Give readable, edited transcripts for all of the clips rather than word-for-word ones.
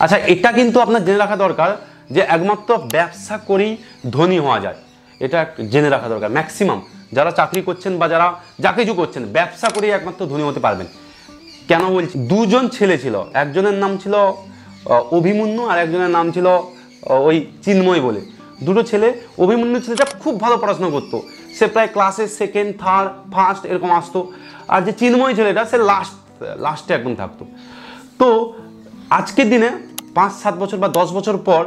আচ্ছা, এটা কিন্তু আপনার জেনে রাখা দরকার যে একমাত্র ব্যবসা করেই ধনী হওয়া যায়, এটা জেনে রাখা দরকার। ম্যাক্সিমাম যারা চাকরি করছেন বা যারা যা কিছু করছেন, ব্যবসা করেই একমাত্র ধনী হতে পারবেন। কেন বলছি? দুজন ছেলে ছিল, একজনের নাম ছিল অভিমন্যু আর একজনের নাম ছিল ওই চিন্ময় বলে। দুটো ছেলে। অভিমন্যু ছেলেটা খুব ভালো পড়াশোনা করতো, সে প্রায় ক্লাসে সেকেন্ড, থার্ড, ফার্স্ট এরকম আসতো। আর যে চিন্ময় ছেলেটা, সে লাস্টে একদম থাকতো। তো আজকের দিনে 5-7 বছর বা 10 বছর পর,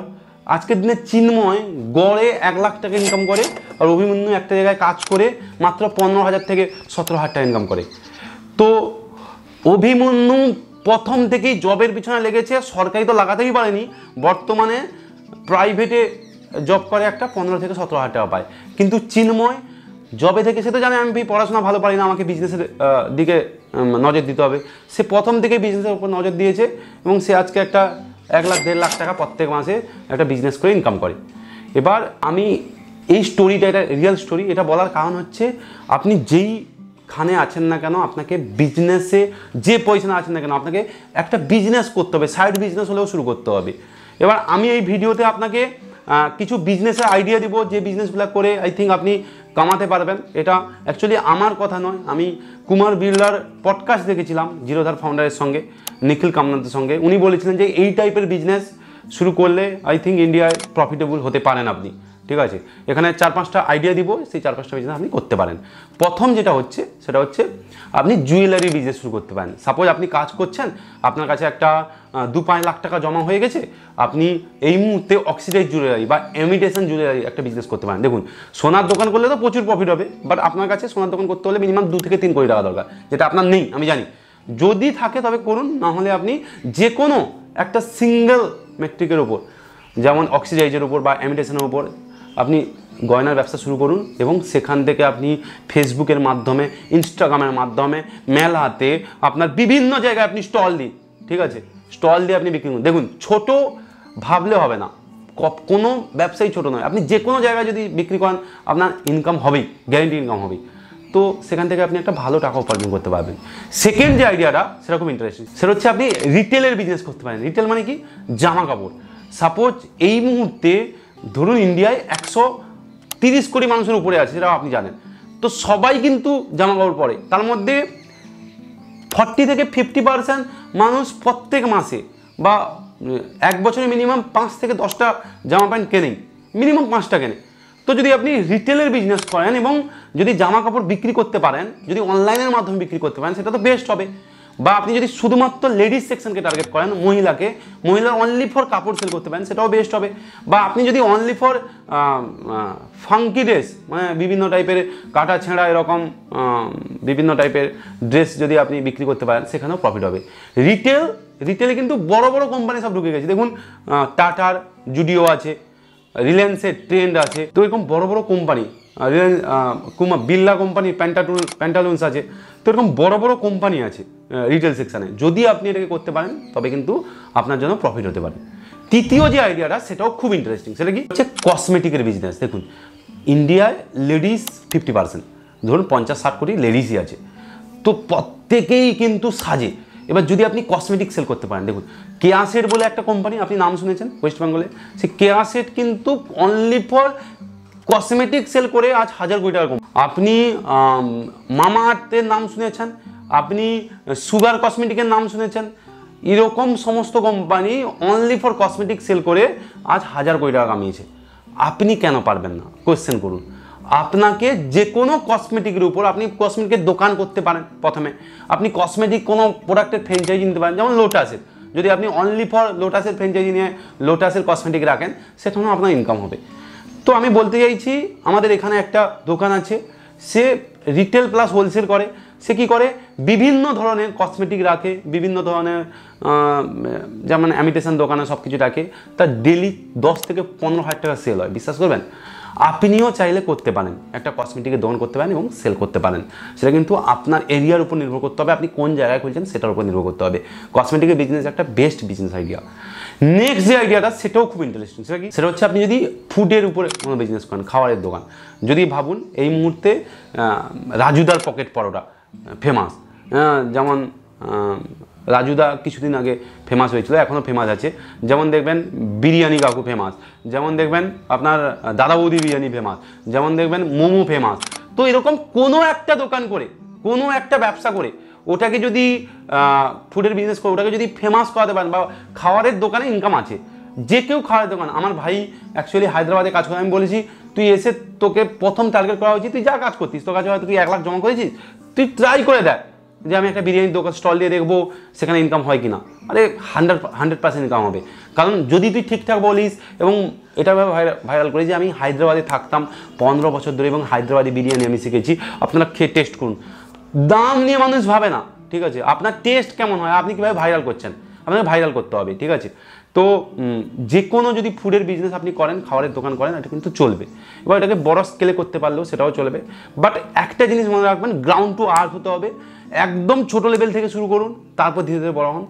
আজকের দিনে চিন্ময় গড়ে 1 লাখ টাকা ইনকাম করে, আর অভিমন্যু একটা জায়গায় কাজ করে মাত্র 15,000 থেকে 17,000 টাকা ইনকাম করে। তো অভিমন্যু প্রথম থেকেই জবের পিছনে লেগেছে, সরকারি তো লাগাতেই পারেনি, বর্তমানে প্রাইভেটে জব করে, একটা 15 থেকে 17,000 টাকা পায়। কিন্তু চিন্ময় জবে থেকে, সে তো জানে আমি পড়াশোনা ভালো পারি না, আমাকে বিজনেসের দিকে নজর দিতে হবে, সে প্রথম থেকে বিজনেসের উপর নজর দিয়েছে এবং সে আজকে একটা 1 লাখ 1.5 লাখ টাকা প্রত্যেক মাসে একটা বিজনেস করে ইনকাম করে। এবার আমি এই স্টোরিটা, এটা রিয়েল স্টোরি, এটা বলার কারণ হচ্ছে আপনি যেইখানে আছেন না কেন, আপনাকে বিজনেসে যে পয়সা আছেন না কেন, আপনাকে একটা বিজনেস করতে হবে, সাইড বিজনেস হলেও শুরু করতে হবে। এবার আমি এই ভিডিওতে আপনাকে কিছু বিজনেসের আইডিয়া দিব, যে বিজনেসগুলো করে আই থিঙ্ক আপনি কামাতে পারবেন। এটা অ্যাকচুয়ালি আমার কথা নয়, আমি কুমার বিড়লার পডকাস্ট দেখেছিলাম জিরোধার ফাউন্ডারের সঙ্গে, নিখিল কামনাথের সঙ্গে। উনি বলেছিলেন যে এই টাইপের বিজনেস শুরু করলে আই থিঙ্ক ইন্ডিয়ায় প্রফিটেবল হতে পারেন আপনি। ঠিক আছে, এখানে 4-5টা আইডিয়া দিব, সেই 4-5টা বিজনেস আপনি করতে পারেন। প্রথম যেটা হচ্ছে সেটা হচ্ছে আপনি জুয়েলারি বিজনেস শুরু করতে পারেন। সাপোজ আপনি কাজ করছেন, আপনার কাছে একটা 2-5 লাখ টাকা জমা হয়ে গেছে, আপনি এই মুহূর্তে অক্সিডাইজ জুয়েলারি বা ইমিটেশন জুয়েলারি একটা বিজনেস করতে পারেন। দেখুন, সোনার দোকান করলে তো প্রচুর প্রফিট হবে, বাট আপনার কাছে সোনার দোকান করতে হলে মিনিমাম 2 থেকে 3 কোটি টাকা দরকার, যেটা আপনার নেই আমি জানি। যদি থাকে তবে করুন, না হলে আপনি যে কোনো একটা সিঙ্গেল মেট্রিকের উপর, যেমন অক্সিডাইজের উপর বা ইমিটেশনের উপর আপনি গয়নার ব্যবসা শুরু করুন এবং সেখান থেকে আপনি ফেসবুকের মাধ্যমে, ইনস্টাগ্রামের মাধ্যমে, মেলাতে, আপনার বিভিন্ন জায়গায় আপনি স্টল দিন। ঠিক আছে, স্টল দিয়ে আপনি বিক্রি করুন। দেখুন, ছোট ভাবলে হবে না, কোনো ব্যবসায়ী ছোট নয়। আপনি যে কোনো জায়গায় যদি বিক্রি করেন, আপনার ইনকাম হবেই, গ্যারেন্টি ইনকাম হবেই। তো সেখান থেকে আপনি একটা ভালো টাকা উপার্জন করতে পারবেন। সেকেন্ড যে আইডিয়াটা, সেটা খুব ইন্টারেস্টিং, সেটা হচ্ছে আপনি রিটেলের বিজনেস করতে পারেন। রিটেল মানে কি? জামা কাপড়। সাপোজ এই মুহূর্তে ধরুন ইন্ডিয়ায় 130 কোটি মানুষের উপরে আছে, সেটাও আপনি জানেন। তো সবাই কিন্তু জামা কাপড় পরে, তার মধ্যে 40 থেকে 50% মানুষ প্রত্যেক মাসে বা 1 বছরে মিনিমাম 5 থেকে 10টা জামা প্যান্ট কেনেই, মিনিমাম 5টা কেনে। তো যদি আপনি রিটেলের বিজনেস করেন এবং যদি জামা কাপড় বিক্রি করতে পারেন, যদি অনলাইনের মাধ্যমে বিক্রি করতে পারেন, সেটা তো বেস্ট হবে। বা আপনি যদি শুধুমাত্র লেডিস সেকশনকে টার্গেট করেন, মহিলার অনলি ফর কাপড় সেল করতে পারেন, সেটাও বেস্ট হবে। বা আপনি যদি অনলি ফর ফাঙ্কি ড্রেস, মানে বিভিন্ন টাইপের কাটা ছেঁড়া এরকম বিভিন্ন টাইপের ড্রেস যদি আপনি বিক্রি করতে পারেন, সেখানেও প্রফিট হবে। রিটেলে কিন্তু বড় বড় কোম্পানি সব ঢুকে গেছে। দেখুন, টাটার জুডিও আছে, রিলায়েন্সের ট্রেন্ড আছে। তো এরকম বড় বড় কোম্পানি, বিড়লা কোম্পানির প্যান্টালুন্স আছে। তো এরকম বড় বড় কোম্পানি আছে রিটেল সেকশানে। যদি আপনি এটাকে করতে পারেন, তবে কিন্তু আপনার জন্য প্রফিট হতে পারে। তৃতীয় যে আইডিয়াটা, সেটাও খুব ইন্টারেস্টিং। সেটা কি হচ্ছে? কসমেটিকের বিজনেস। দেখুন, ইন্ডিয়ায় লেডিস 50%, ধরুন 50-60 কোটি লেডিসই আছে। তো প্রত্যেকেই কিন্তু সাজে। এবার যদি আপনি কসমেটিক সেল করতে পারেন, দেখুন কেয়াসেট বলে একটা কোম্পানি, আপনি নাম শুনেছেন ওয়েস্ট বেঙ্গলে। সেই কেয়াসেট কিন্তু অনলি ফর কসমেটিক সেল করে আজ 1000 কোটি টাকা। আপনি মামা আর্থের নাম শুনেছেন, আপনি সুগার কসমেটিকের নাম শুনেছেন। এরকম সমস্ত company only for cosmetic sell করে আজ 1000 কোটি টাকা কামিয়েছে। আপনি কেন পারবেন না? কোয়েশ্চেন করুন। আপনাকে যে কোনো কসমেটিকের উপর, আপনি কসমেটিকের দোকান করতে পারেন। প্রথমে আপনি কসমেটিক কোনো প্রোডাক্টের ফ্র্যাঞ্চাইজি নিতে পারেন, যেমন লোটাসের। যদি আপনি অনলি ফর লোটাসের ফ্র্যাঞ্চাইজি নিয়ে লোটাসের কসমেটিক রাখেন, সেখানেও আপনার ইনকাম হবে। তো আমি বলতে চাইছি, আমাদের এখানে একটা দোকান আছে, সে রিটেল প্লাস হোলসেল করে। সে কী করে? বিভিন্ন ধরনের কসমেটিক রাখে, বিভিন্ন ধরনের যেমন ইমিটেশন দোকানে সব কিছু রাখে। তার ডেলি 10 থেকে 15,000 টাকা সেল হয়। বিশ্বাস করবেন? আপনিও চাইলে করতে পারেন, একটা কসমেটিকের দোকান করতে পারেন এবং সেল করতে পারেন। সেটা কিন্তু আপনার এরিয়ার উপর নির্ভর করতে হবে, আপনি কোন জায়গায় খুলছেন সেটার উপর নির্ভর করতে হবে। কসমেটিকের বিজনেস একটা বেস্ট বিজনেস আইডিয়া। নেক্সট যে আইডিয়াটা, সেটাও খুব ইন্টারেস্টিং। সেটা কি? সেটা হচ্ছে আপনি যদি ফুডের উপরে কোনো বিজনেস করেন, খাবারের দোকান। যদি ভাবুন এই মুহূর্তে রাজুদার পকেট পরোটা ফেমাস, যেমন রাজুদা কিছুদিন আগে ফেমাস হয়েছিল, এখনও ফেমাস আছে। যেমন দেখবেন বিরিয়ানি কাকু ফেমাস, যেমন দেখবেন আপনার দাদা বৌদি বিরিয়ানি ফেমাস, যেমন দেখবেন মোমো ফেমাস। তো এরকম কোনো একটা দোকান করে, কোনো একটা ব্যবসা করে ওটাকে যদি ফুডের বিজনেস করে ওটাকে যদি ফেমাস করাতে পারেন, বা খাবারের দোকানে ইনকাম আছে, যে কেউ খাওয়ার দোকান। আমার ভাই অ্যাকচুয়ালি হায়দ্রাবাদে কাজ করে, আমি বলেছি তুই এসে তোকে প্রথম টার্গেট করা উচিত, তুই যা কাজ করতিস, তোর কাছে হয়তো তুই 1 লাখ জমা করেছিস, তুই ট্রাই করে দেখ যে আমি একটা বিরিয়ানির দোকান স্টল দিয়ে দেখবো সেখানে ইনকাম হয় কিনা। আরে 100% ইনকাম হবে। কারণ যদি তুই ঠিকঠাক বলিস এবং এটা ভাইরাল করি যে আমি হায়দ্রাবাদে থাকতাম 15 বছর ধরে এবং হায়দ্রাবাদি বিরিয়ানি আমি শিখেছি, আপনারা খেয়ে টেস্ট করুন। দাম নিয়ে মানুষ ভাবে না, ঠিক আছে, আপনার টেস্ট কেমন হয়, আপনি কীভাবে ভাইরাল করছেন, আপনাকে ভাইরাল করতে হবে, ঠিক আছে। তো যে কোনো যদি ফুডের বিজনেস আপনি করেন, খাবারের দোকান করেন, এটা কিন্তু চলবে। এবার এটাকে বড় স্কেলে করতে পারলেও সেটাও চলবে। বাট একটা জিনিস মনে রাখবেন, গ্রাউন্ড টু আর্থ হতে হবে। একদম ছোট লেভেল থেকে শুরু করুন, তারপর ধীরে ধীরে বড় হন।